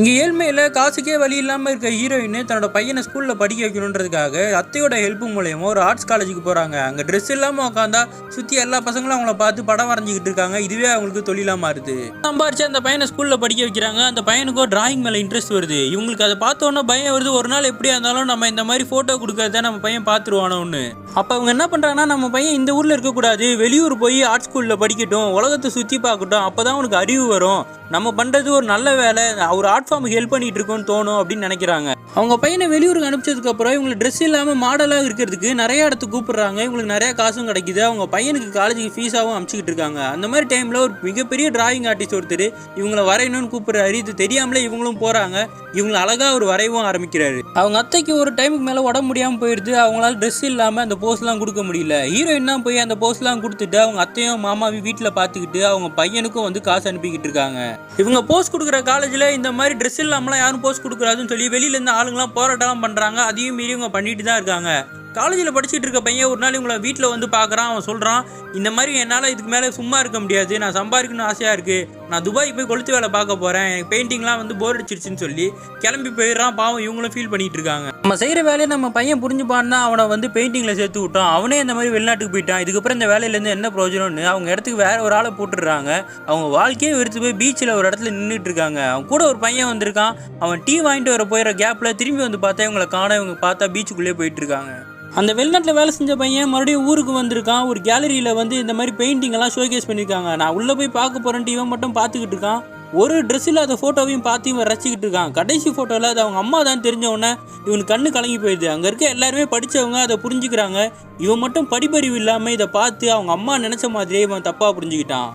இங்கே ஏழ்மையில் காசுக்கே வழி இல்லாமல் இருக்க ஹீரோயின் தன்னோட பையனை ஸ்கூலில் படிக்க வைக்கணுன்றதுக்காக அத்தையோட ஹெல்ப் மூலயமா ஒரு ஆர்ட்ஸ் காலேஜுக்கு போகிறாங்க. அங்கே ட்ரெஸ் இல்லாமல் உட்காந்தா சுற்றி எல்லா பசங்களும் அவங்கள பார்த்து படம் வரைஞ்சிக்கிட்டு இருக்காங்க. இதுவே அவங்களுக்கு தொழிலாக மாறுது. சம்பாரிச்சு அந்த பையனை ஸ்கூலில் படிக்க வைக்கிறாங்க. அந்த பையனுக்கும் டிராயிங் மேலே இன்ட்ரெஸ்ட் வருது. இவங்களுக்கு அதை பார்த்தோன்னா பயம் வருது. ஒரு நாள் எப்படியா இருந்தாலும் நம்ம இந்த மாதிரி ஃபோட்டோ கொடுக்கறத நம்ம பையன் பார்த்துருவானோன்னு. அப்போ அவங்க என்ன பண்ணுறாங்கன்னா, நம்ம பையன் இந்த ஊரில் இருக்கக்கூடாது, வெளியூர் போய் ஆர்ட் ஸ்கூலில் படிக்கட்டும், உலகத்தை சுற்றி பார்க்கட்டும், அப்போ தான் அவனுக்கு அறிவு வரும், நம்ம பண்ணுறது ஒரு நல்ல வேலை, ஒரு ஆர்ட் ஃபார்முக்கு ஹெல்ப் பண்ணிட்டு இருக்கோன்னு தோணும் அப்படின்னு நினைக்கிறாங்க. அவங்க பையனை வெளியூருக்கு அனுப்பிச்சதுக்கப்புறம் இவங்களுக்கு ட்ரெஸ் இல்லாமல் மாடலாக இருக்கிறதுக்கு நிறைய இடத்துக்கு கூப்பிடுறாங்க. இவங்களுக்கு நிறைய காசும் கிடைக்குது. அவங்க பையனுக்கு காலேஜுக்கு ஃபீஸாகவும் அனுப்பிச்சிக்கிட்டு இருக்காங்க. அந்த மாதிரி டைமில் ஒரு மிகப்பெரிய டிராயிங் ஆர்டிஸ்ட் ஒருத்தர் இவங்களை வரையணும்னு கூப்பிடுறாரு. இது தெரியாமலே இவங்களும் போகிறாங்க. இவங்களை அழகாக ஒரு வரைவும் ஆரம்பிக்கிறாரு. அவங்க அத்தைக்கு ஒரு டைமுக்கு மேலே உடம்பு முடியாமல் போயிடுது. அவங்களால ட்ரெஸ் இல்லாமல் அந்த போஸ்லாம் கொடுக்க முடியல. ஹீரோயின் தான் போய் அந்த போஸ்லாம் கொடுத்துட்டு அவங்க அத்தையும் மாமாவையும் வீட்டில் பார்த்துக்கிட்டு அவங்க பையனுக்கும் வந்து காசு அனுப்பிக்கிட்டு இருக்காங்க. இவங்க போஸ்ட் கொடுக்குற காலேஜில் இந்த மாதிரி ட்ரெஸ் இல்லாமலாம் யாரும் போஸ்ட் கொடுக்குறாதுன்னு சொல்லி வெளியிலேருந்து ஆளுங்களாம் போராட்டம் பண்ணுறாங்க. அதையும் மீறி இவங்க பண்ணிட்டு தான் இருக்காங்க. காலேஜில் படிச்சுட்டு இருக்க பையன் ஒரு நாள் இவங்களை வீட்டில் வந்து பார்க்குறான். அவன் சொல்கிறான், இந்த மாதிரி என்னால் இதுக்கு மேலே சும்மா இருக்க முடியாது, நான் சம்பாதிக்கணும்னு ஆசையாக இருக்குது, நான் துபாய் போய் கொளுத்து வேலை பார்க்க போகிறேன், எனக்கு பெயிண்டிங்லாம் வந்து போர் அடிச்சிருச்சுன்னு சொல்லி கிளம்பி போயிடுறான். பாவம் இவங்களும் ஃபீல் பண்ணிகிட்டு இருக்காங்க. நம்ம செய்கிற வேலையை நம்ம பையன் புரிஞ்சுப்பான்னா அவனை வந்து பெயிண்டிங்கில் சேர்த்து விட்டோம். அவனே இந்த மாதிரி வெளிநாட்டுக்கு போயிட்டான். இதுக்கப்புறம் இந்த வேலையிலேருந்து என்ன பிரயோஜனம்னு அவங்க இடத்துக்கு வேற ஒரு ஆளை போட்டுடுறாங்க. அவங்க வாழ்க்கையே வெறுத்து போய் பீச்சில் ஒரு இடத்துல நின்றுட்டு இருக்காங்க. அவன் கூட ஒரு பையன் வந்திருக்கான். அவன் டீ வாங்கிட்டு வர போயிடுற கேப்பில் திரும்பி வந்து பார்த்தா இவங்களை காண. இவங்க பார்த்தா பீச்சுக்குள்ளேயே போயிட்டு இருக்காங்க. அந்த வெளிநாட்டில் வேலை செஞ்ச பையன் மறுபடியும் ஊருக்கு வந்திருக்கான். ஒரு கேலரியில் வந்து இந்த மாதிரி பெயிண்டிங் எல்லாம் ஷோகேஸ் பண்ணியிருக்காங்க. நான் உள்ளே போய் பார்க்க போகிறேன்ட்டு இவன் மட்டும் பார்த்துக்கிட்டு இருக்கான். ஒரு ட்ரெஸ்ஸில் அந்த ஃபோட்டோவையும் பார்த்து இவன் ரசிக்கிட்டு இருக்கான். கடைசி ஃபோட்டோவில் அது அவங்க அம்மா தான் தெரிஞ்ச உடனே இவனுக்கு கண்ணு கலங்கி போயிடுது. அங்கே இருக்க எல்லாருமே படித்தவங்க அதை புரிஞ்சுக்கிறாங்க. இவன் மட்டும் படிப்பறிவு இல்லாமல் இதை பார்த்து அவங்க அம்மா நினச்ச மாதிரியே இவன் தப்பாக புரிஞ்சுக்கிட்டான்.